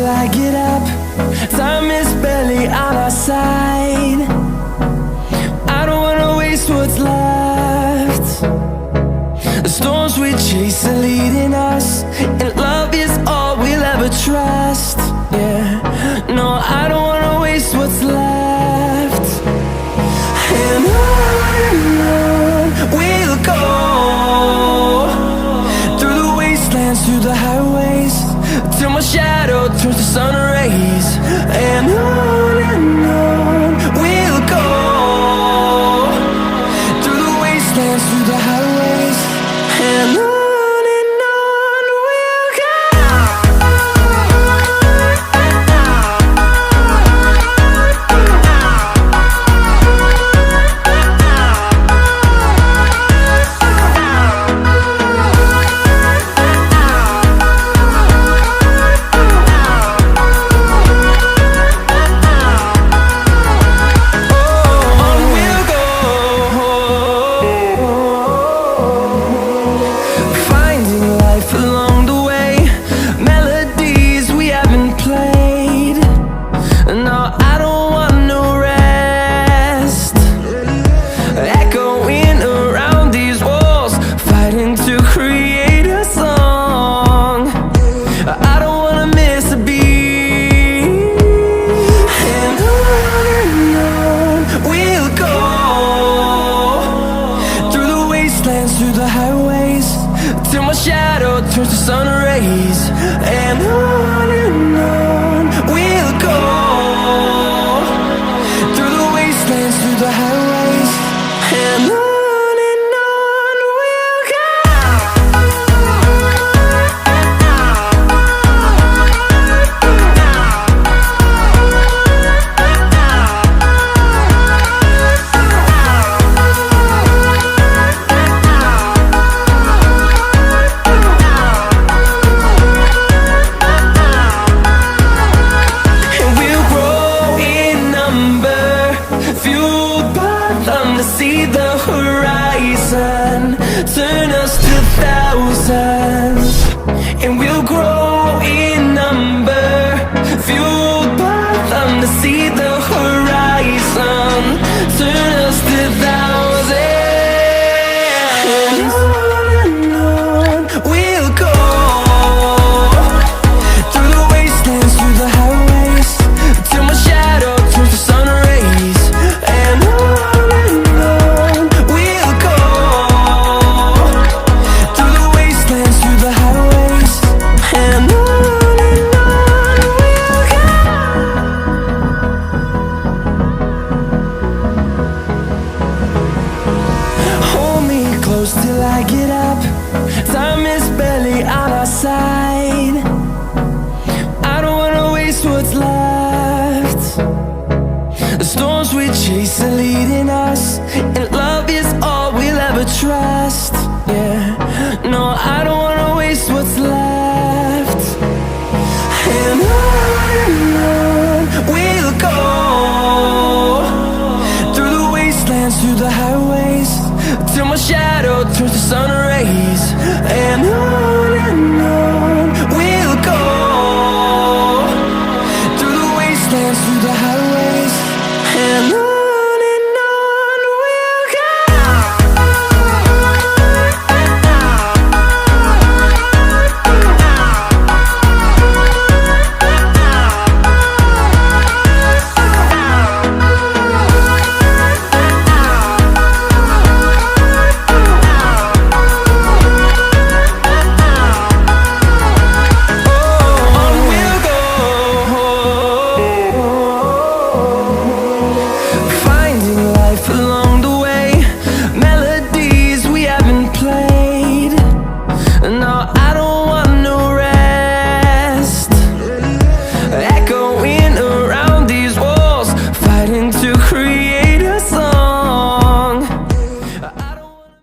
I get up. Time is barely on our side. I don't wanna waste what's left. The storms we chase are leading us, and love is all we'll ever trust. Yeah, no, I don't wanna waste what's left. And on we'll go, through the wastelands, through the highways, till my shadow turns to sun rays. And on we'll go, through the wastelands, through the highways, and on we'll go. Through the highways, till my shadow turns to sun rays. And on we'll go, through the wastelands, through the highways, and on we'll go. See the horizon, turn us to thousands, and we'll grow in number, fueled by them. To see the horizon, turn us to thousands, and on we'll go, through the wastelands, through the highways, till my shadow turns to sun rays. And till I get up, time is barely on our side. I don't wanna waste what's left. The storms we chase are leading us, and love is all we'll ever trust. Yeah, no, I don't wanna waste what's left. And on we'll go, through the wastelands, through the highways, till my shadow